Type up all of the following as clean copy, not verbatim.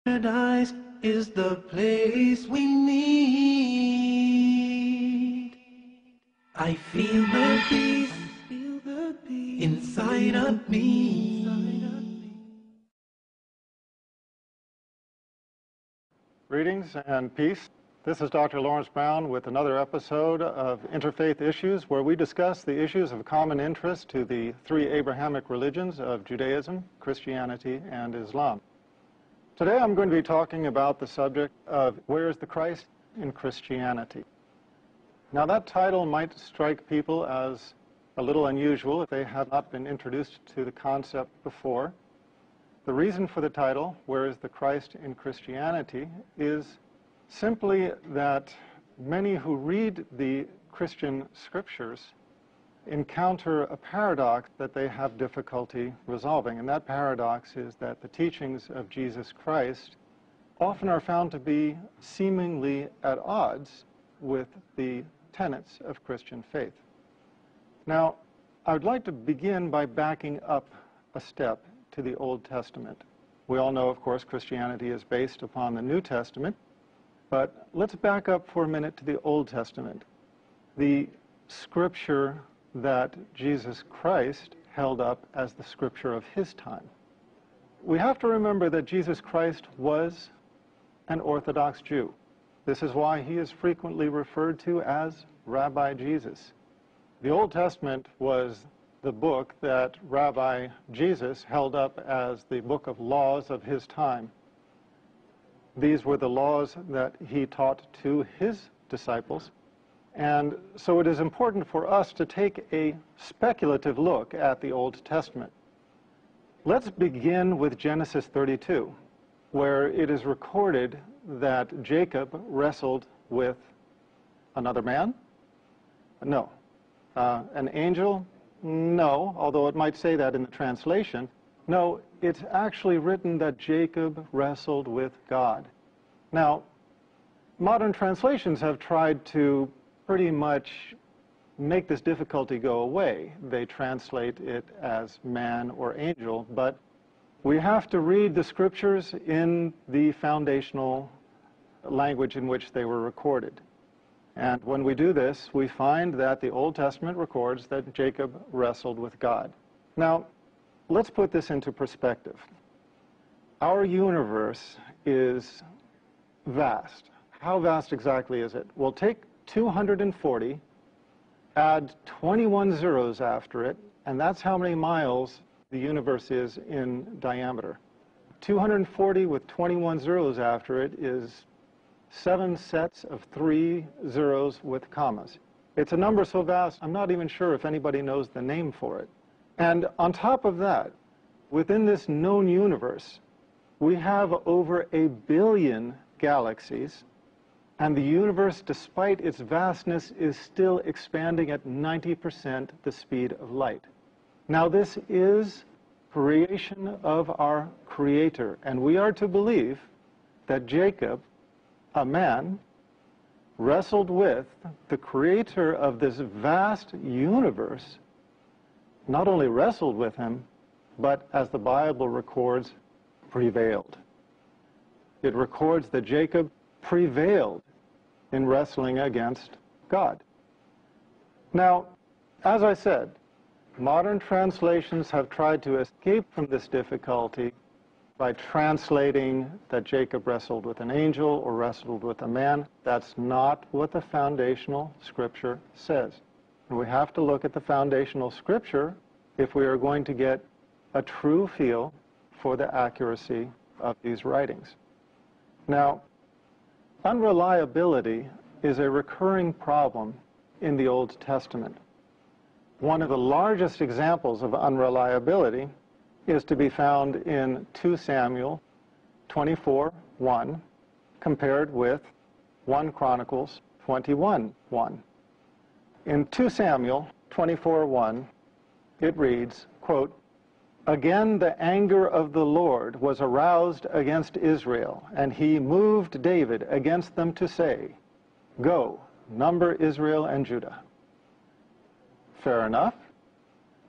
Paradise is the place we need. I feel the peace inside of me. Greetings and peace. This is Dr. Lawrence Brown with another episode of Interfaith Issues, where we discuss the issues of common interest to the three Abrahamic religions of Judaism, Christianity, and Islam. Today I'm going to be talking about the subject of where is the Christ in Christianity. Now that title might strike people as a little unusual if they have not been introduced to the concept before. The reason for the title, Where is the Christ in Christianity, is simply that many who read the Christian scriptures encounter a paradox that they have difficulty resolving. And that paradox is that the teachings of Jesus Christ often are found to be seemingly at odds with the tenets of Christian faith. Now, I would like to begin by backing up a step to the Old Testament. We all know, of course, Christianity is based upon the New Testament, but let's back up for a minute to the Old Testament, the scripture that Jesus Christ held up as the scripture of his time. We have to remember that Jesus Christ was an Orthodox Jew. This is why he is frequently referred to as Rabbi Jesus. The Old Testament was the book that Rabbi Jesus held up as the book of laws of his time. These were the laws that he taught to his disciples. And so it is important for us to take a speculative look at the Old Testament. Let's begin with Genesis 32, where it is recorded that Jacob wrestled with another man? No. An angel? No, although it might say that in the translation. No, it's actually written that Jacob wrestled with God. Now, modern translations have tried to pretty much make this difficulty go away. They translate it as man or angel, but we have to read the scriptures in the foundational language in which they were recorded. And when we do this, we find that the Old Testament records that Jacob wrestled with God. Now, let's put this into perspective. Our universe is vast. How vast exactly is it? Well, take 240, add 21 zeros after it, and that's how many miles the universe is in diameter. 240 with 21 zeros after it is 7 sets of 3 zeros with commas. It's a number so vast, I'm not even sure if anybody knows the name for it. And on top of that, within this known universe, we have over 1 billion galaxies, and the universe, despite its vastness, is still expanding at 90% the speed of light. Now, this is creation of our Creator, and we are to believe that Jacob, a man, wrestled with the Creator of this vast universe, not only wrestled with him, but, as the Bible records, prevailed. It records that Jacob prevailed in wrestling against God. Now, as I said, modern translations have tried to escape from this difficulty by translating that Jacob wrestled with an angel or wrestled with a man. That's not what the foundational scripture says. And we have to look at the foundational scripture if we are going to get a true feel for the accuracy of these writings. Now, unreliability is a recurring problem in the Old Testament. One of the largest examples of unreliability is to be found in 2 Samuel 24:1, compared with 1 Chronicles 21:1. In 2 Samuel 24:1, it reads, quote, "Again the anger of the Lord was aroused against Israel, and he moved David against them to say, 'Go, number Israel and Judah.'" Fair enough.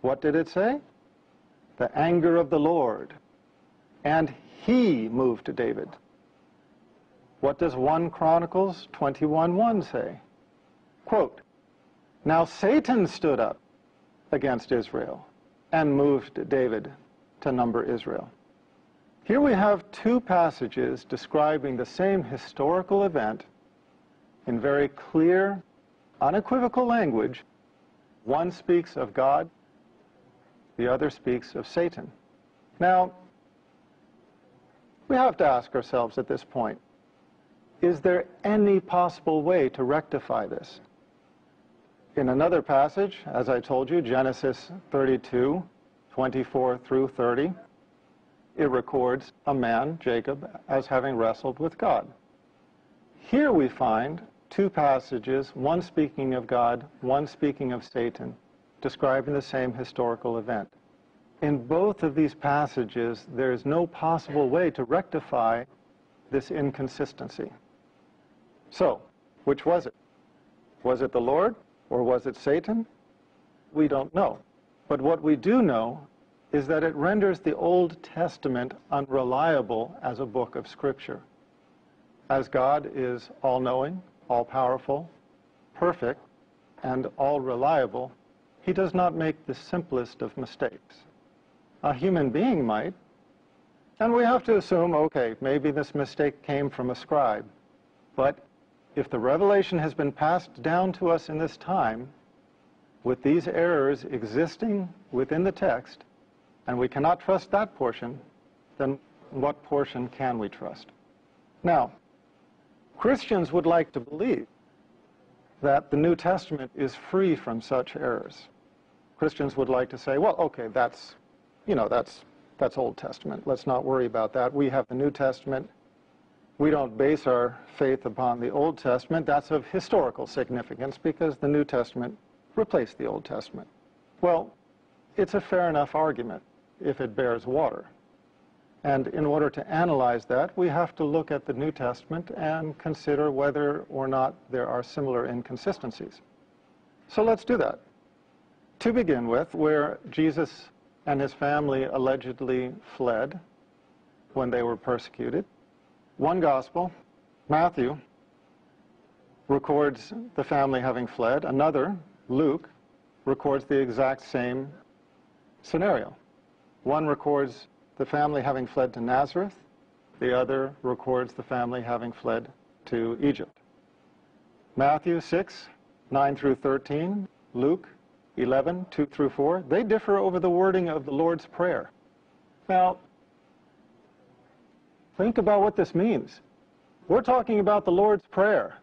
What did it say? The anger of the Lord. and he moved David. What does 1 Chronicles 21:1 say? Quote, "Now Satan stood up against Israel and moved David to number Israel." Here we have two passages describing the same historical event in very clear, unequivocal language. One speaks of God, the other speaks of Satan. Now, we have to ask ourselves at this point, is there any possible way to rectify this? In another passage, as I told you, Genesis 32:24 through 30, it records a man, Jacob, as having wrestled with God. Here we find two passages, one speaking of God, one speaking of Satan, describing the same historical event. In both of these passages, there is no possible way to rectify this inconsistency. So, which was it? Was it the Lord or was it Satan? We don't know. But what we do know is that it renders the Old Testament unreliable as a book of Scripture. As God is all-knowing, all-powerful, perfect, and all-reliable, he does not make the simplest of mistakes. A human being might, and we have to assume, okay, maybe this mistake came from a scribe. But if the revelation has been passed down to us in this time, with these errors existing within the text, and we cannot trust that portion, then what portion can we trust? Now, Christians would like to believe that the New Testament is free from such errors. Christians would like to say, well, okay, that's Old Testament. Let's not worry about that. We have the New Testament. We don't base our faith upon the Old Testament. That's of historical significance because the New Testament replaced the Old Testament. Well, it's a fair enough argument if it bears water. And in order to analyze that, we have to look at the New Testament and consider whether or not there are similar inconsistencies. So let's do that. To begin with, where Jesus and his family allegedly fled when they were persecuted, one gospel, Matthew, records the family having fled. Another, Luke, records the exact same scenario. One records the family having fled to Nazareth. The other records the family having fled to Egypt. Matthew 6:9 through 13, Luke 11:2 through 4, they differ over the wording of the Lord's Prayer. Now, think about what this means. We're talking about the Lord's Prayer.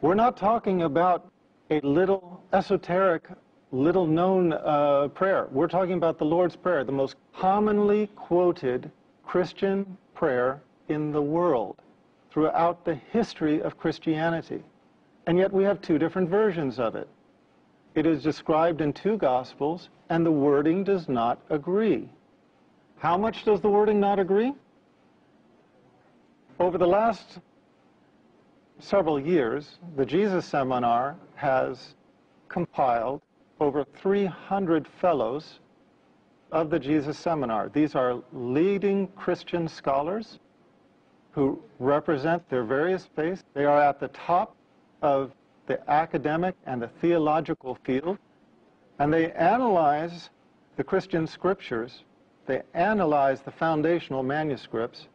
We're not talking about a little esoteric, little-known prayer. We're talking about the Lord's Prayer, the most commonly quoted Christian prayer in the world throughout the history of Christianity. And yet we have two different versions of it. It is described in two Gospels, and the wording does not agree. How much does the wording not agree? Over the last several years, the Jesus Seminar has compiled over 300 fellows of the Jesus Seminar. These are leading Christian scholars who represent their various faiths. They are at the top of the academic and the theological field, and they analyze the Christian scriptures. They analyze the foundational manuscripts,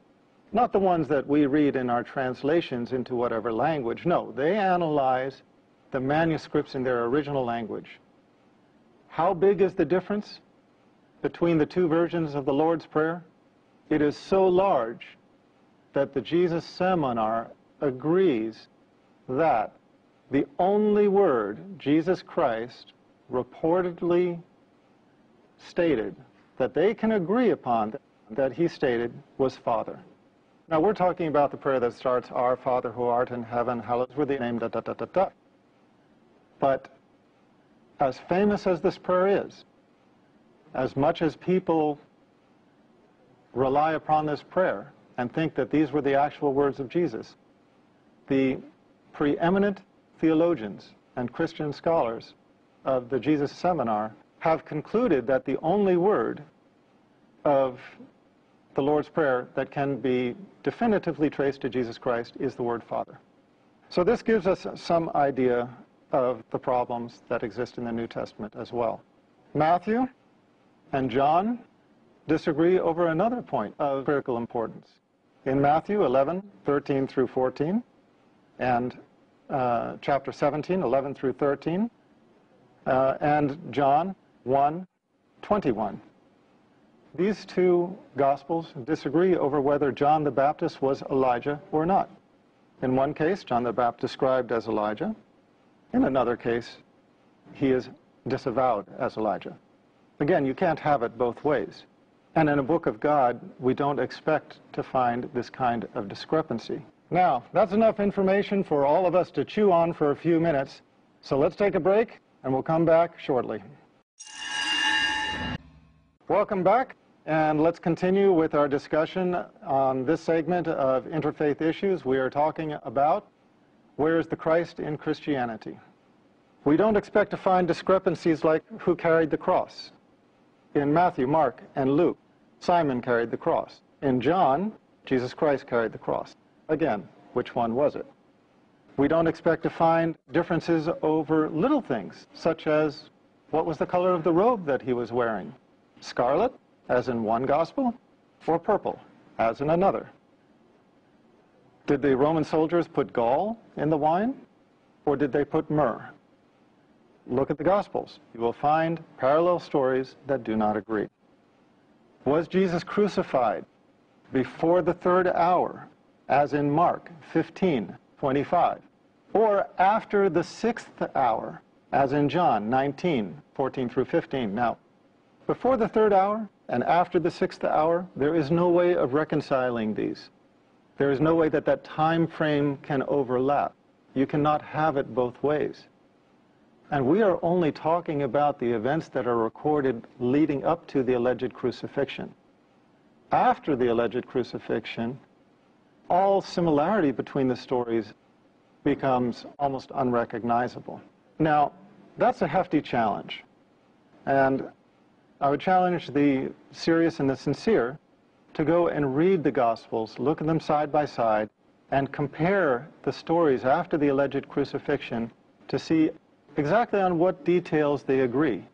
not the ones that we read in our translations into whatever language. No, they analyze the manuscripts in their original language. How big is the difference between the two versions of the Lord's Prayer? It is so large that the Jesus Seminar agrees that the only word Jesus Christ reportedly stated that they can agree upon that he stated was Father. Now we're talking about the prayer that starts, Our Father who art in heaven, hallowed be thy name, da da da da da. But as famous as this prayer is, as much as people rely upon this prayer and think that these were the actual words of Jesus, the preeminent theologians and Christian scholars of the Jesus Seminar have concluded that the only word of the Lord's Prayer that can be definitively traced to Jesus Christ is the word Father. So this gives us some idea of the problems that exist in the New Testament as well. Matthew and John disagree over another point of critical importance. In Matthew 11:13 through 14, and chapter 17, 11 through 13, and John 1:21. These two Gospels disagree over whether John the Baptist was Elijah or not. In one case, John the Baptist described as Elijah. In another case, he is disavowed as Elijah. Again, you can't have it both ways. And in a book of God, we don't expect to find this kind of discrepancy. Now, that's enough information for all of us to chew on for a few minutes. So let's take a break, and we'll come back shortly. Welcome back, and let's continue with our discussion on this segment of Interfaith Issues. We are talking about where is the Christ in Christianity. We don't expect to find discrepancies like who carried the cross. In Matthew, Mark, and Luke, Simon carried the cross. In John, Jesus Christ carried the cross. Again, which one was it? We don't expect to find differences over little things, such as what was the color of the robe that he was wearing? Scarlet, as in one gospel, or purple, as in another? Did the Roman soldiers put gall in the wine, or did they put myrrh? Look at the Gospels. You will find parallel stories that do not agree. Was Jesus crucified before the third hour, as in Mark 15:25, or after the sixth hour, as in John 19:14 through 15? Now, before the third hour and after the sixth hour, there is no way of reconciling these. There is no way that that time frame can overlap. You cannot have it both ways. And we are only talking about the events that are recorded leading up to the alleged crucifixion. After the alleged crucifixion, all similarity between the stories becomes almost unrecognizable. Now, that's a hefty challenge. And I would challenge the serious and the sincere to go and read the Gospels, look at them side by side, and compare the stories after the alleged crucifixion to see exactly on what details they agree.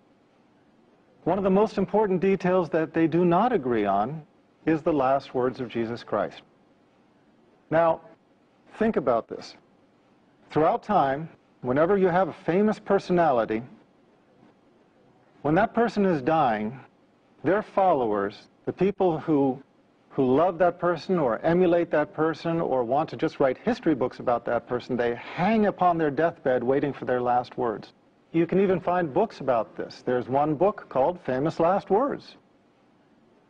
One of the most important details that they do not agree on is the last words of Jesus Christ. Now, think about this. Throughout time, whenever you have a famous personality, when that person is dying, their followers, the people who love that person or emulate that person or want to just write history books about that person, they hang upon their deathbed waiting for their last words. You can even find books about this. There's one book called Famous Last Words.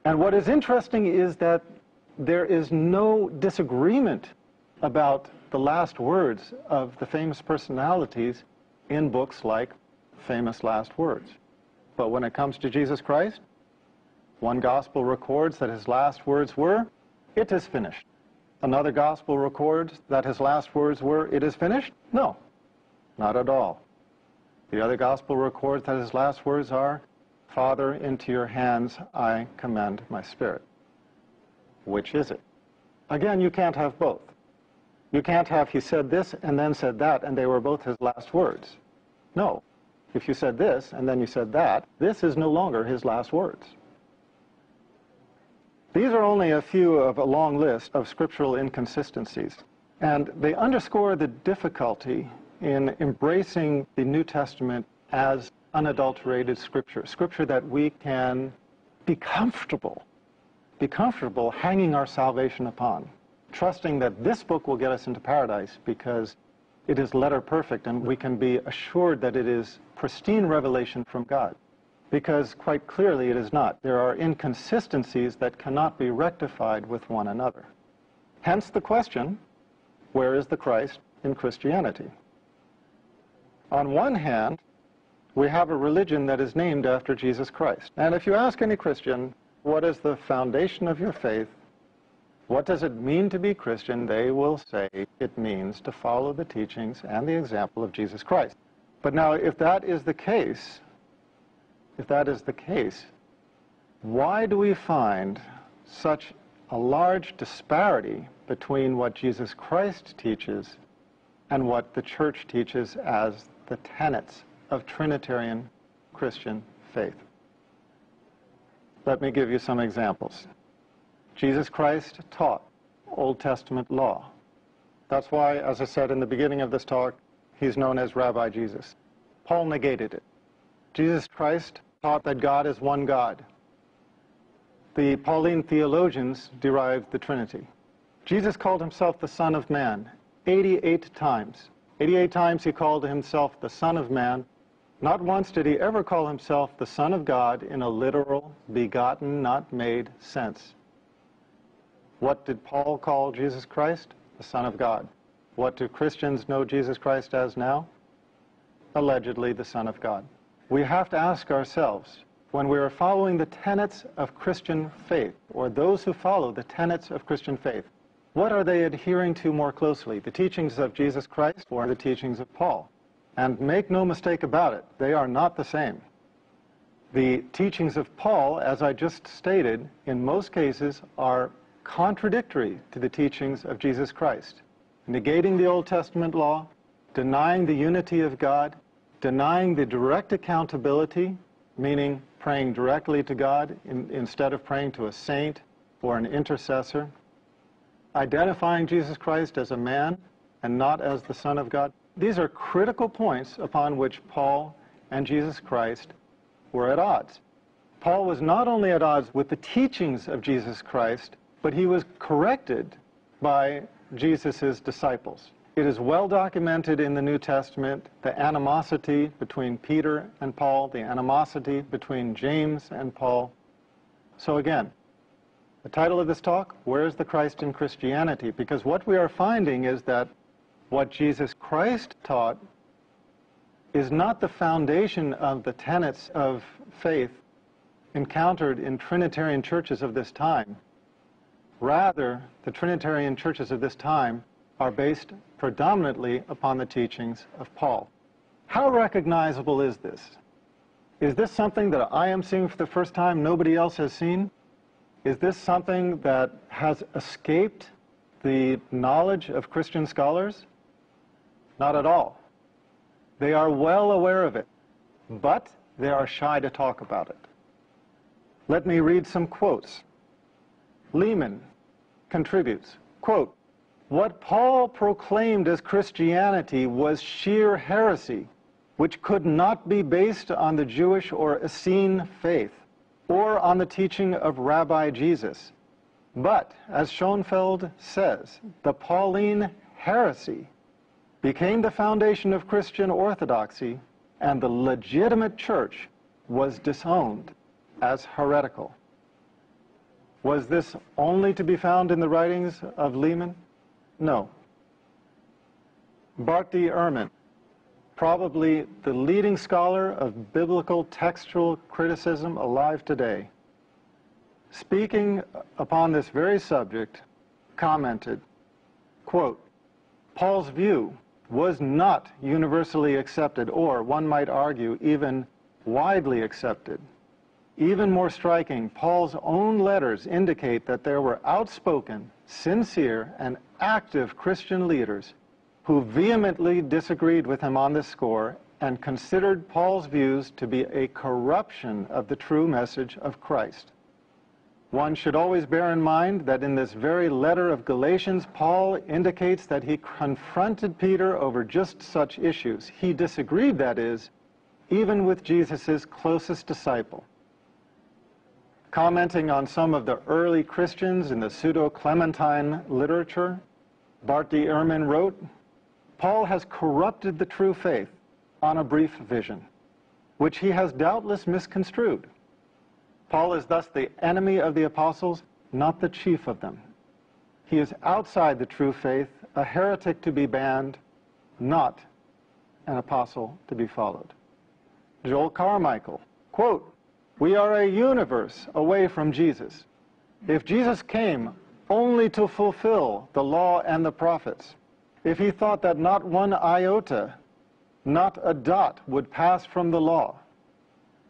And what is interesting is that there is no disagreement about the last words of the famous personalities in books like Famous Last Words. But when it comes to Jesus Christ, one gospel records that his last words were, "It is finished." Another gospel records that his last words were, "It is finished?" No, not at all. The other gospel records that his last words are, "Father, into your hands I commend my spirit." Which is it? Again, you can't have both. You can't have he said this and then said that and they were both his last words. No. If you said this and then you said that, this is no longer his last words. These are only a few of a long list of scriptural inconsistencies, and they underscore the difficulty in embracing the New Testament as unadulterated scripture, scripture that we can be comfortable hanging our salvation upon, trusting that this book will get us into paradise because it is letter perfect and we can be assured that it is pristine revelation from God. Because quite clearly it is not. There are inconsistencies that cannot be rectified with one another. Hence the question, where is the Christ in Christianity? On one hand, we have a religion that is named after Jesus Christ. And if you ask any Christian, what is the foundation of your faith? What does it mean to be Christian? They will say it means to follow the teachings and the example of Jesus Christ. But now, if that is the case, why do we find such a large disparity between what Jesus Christ teaches and what the church teaches as the tenets of Trinitarian Christian faith. Let me give you some examples. Jesus Christ taught Old Testament law. That's why, as I said in the beginning of this talk, he's known as Rabbi Jesus. Paul negated it. Jesus Christ taught that God is one God. The Pauline theologians derived the Trinity. Jesus called himself the Son of Man 88 times. 88 times he called himself the Son of Man. Not once did he ever call himself the Son of God in a literal, begotten, not made sense. What did Paul call Jesus Christ? The Son of God. What do Christians know Jesus Christ as now? Allegedly the Son of God. We have to ask ourselves, when we are following the tenets of Christian faith, or those who follow the tenets of Christian faith, what are they adhering to more closely, the teachings of Jesus Christ or the teachings of Paul? And make no mistake about it, they are not the same. The teachings of Paul, as I just stated, in most cases are contradictory to the teachings of Jesus Christ, negating the Old Testament law, denying the unity of God, denying the direct accountability, meaning praying directly to God instead of praying to a saint or an intercessor, identifying Jesus Christ as a man and not as the Son of God. These are critical points upon which Paul and Jesus Christ were at odds. Paul was not only at odds with the teachings of Jesus Christ, but he was corrected by Jesus' disciples. It is well documented in the New Testament, the animosity between Peter and Paul, the animosity between James and Paul. So again, the title of this talk, Where is the Christ in Christianity? Because what we are finding is that what Jesus Christ taught is not the foundation of the tenets of faith encountered in Trinitarian churches of this time. Rather, the Trinitarian churches of this time are based predominantly upon the teachings of Paul. How recognizable is this? Is this something that I am seeing for the first time nobody else has seen? Is this something that has escaped the knowledge of Christian scholars? Not at all. They are well aware of it, but they are shy to talk about it. Let me read some quotes. Lehman contributes, quote, "What Paul proclaimed as Christianity was sheer heresy, which could not be based on the Jewish or Essene faith, or on the teaching of Rabbi Jesus. But, as Schoenfeld says, the Pauline heresy became the foundation of Christian orthodoxy, and the legitimate church was disowned as heretical." Was this only to be found in the writings of Lehman? No. Barty Ehrman, probably the leading scholar of biblical textual criticism alive today, speaking upon this very subject, commented, quote, "Paul's view was not universally accepted, or, one might argue, even widely accepted. Even more striking, Paul's own letters indicate that there were outspoken, sincere, and active Christian leaders who vehemently disagreed with him on this score and considered Paul's views to be a corruption of the true message of Christ. One should always bear in mind that in this very letter of Galatians, Paul indicates that he confronted Peter over just such issues. He disagreed, that is, even with Jesus' closest disciple. Commenting on some of the early Christians in the pseudo-Clementine literature, Barty Ehrman wrote, "Paul has corrupted the true faith on a brief vision, which he has doubtless misconstrued. Paul is thus the enemy of the apostles, not the chief of them. He is outside the true faith, a heretic to be banned, not an apostle to be followed." Joel Carmichael, quote, "We are a universe away from Jesus. If Jesus came only to fulfill the law and the prophets, if he thought that not one iota, not a dot would pass from the law,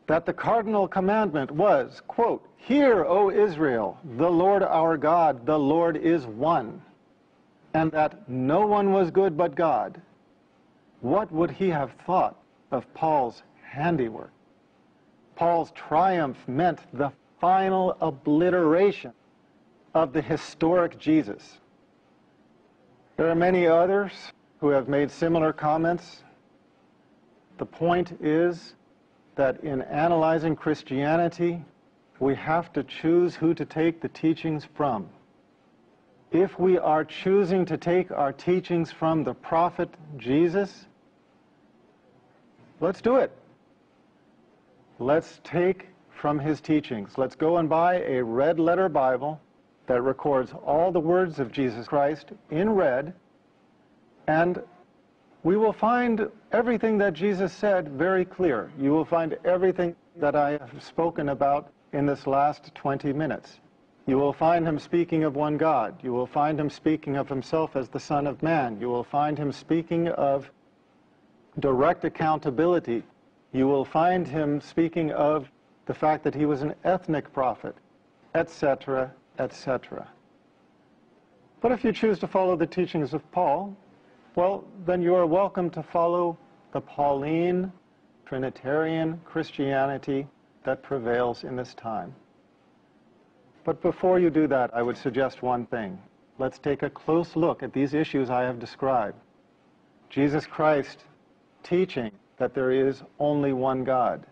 that the cardinal commandment was, quote, "Hear, O Israel, the Lord our God, the Lord is one," and that no one was good but God, what would he have thought of Paul's handiwork? Paul's triumph meant the final obliteration of the historic Jesus. There are many others who have made similar comments. The point is that in analyzing Christianity, we have to choose who to take the teachings from. If we are choosing to take our teachings from the prophet Jesus, let's do it. Let's take from his teachings. Let's go and buy a red letter Bible that records all the words of Jesus Christ in red, and we will find everything that Jesus said very clear. You will find everything that I have spoken about in this last 20 minutes. You will find him speaking of one God. You will find him speaking of himself as the Son of Man. You will find him speaking of direct accountability. You will find him speaking of the fact that he was an ethnic prophet, etc., etc. But if you choose to follow the teachings of Paul, well, then you are welcome to follow the Pauline, Trinitarian Christianity that prevails in this time. But before you do that, I would suggest one thing. Let's take a close look at these issues I have described. Jesus Christ teaching that there is only one God,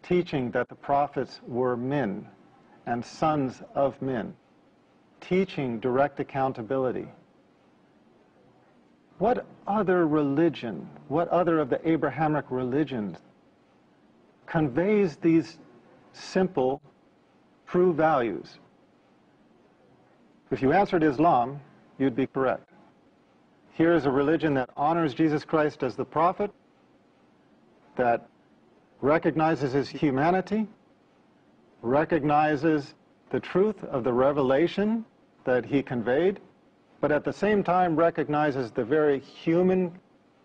teaching that the prophets were men and sons of men, teaching direct accountability. What other religion, what other of the Abrahamic religions conveys these simple, true values? If you answered Islam, you'd be correct. Here is a religion that honors Jesus Christ as the prophet, that recognizes his humanity, recognizes the truth of the revelation that he conveyed, but at the same time recognizes the very human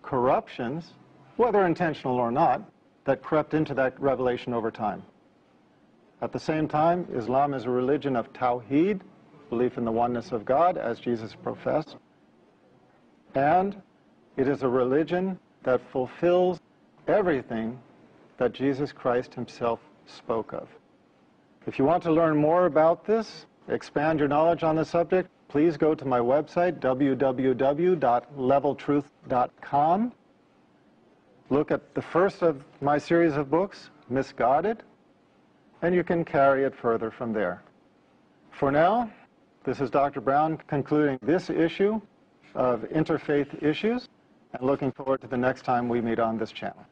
corruptions, whether intentional or not, that crept into that revelation over time. At the same time, Islam is a religion of Tawheed, belief in the oneness of God, as Jesus professed, and it is a religion that fulfills everything that Jesus Christ himself spoke of. If you want to learn more about this, expand your knowledge on the subject, please go to my website, www.leveltruth.com. Look at the first of my series of books, Misguided, and you can carry it further from there. For now, this is Dr. Brown concluding this issue of Interfaith Issues, and looking forward to the next time we meet on this channel.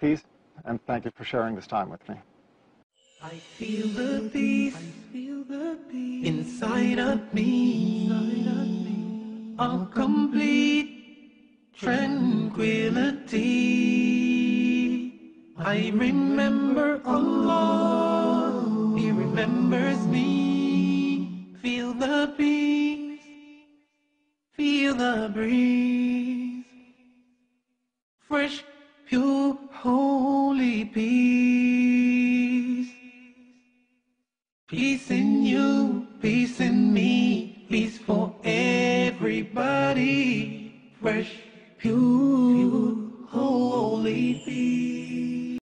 Peace, and thank you for sharing this time with me. I feel the peace, inside of me, a complete tranquility. I remember Allah, He remembers me. Feel the peace, feel the breeze, fresh, pure, holy peace. Peace in you, peace in me, peace for everybody. Fresh, pure, holy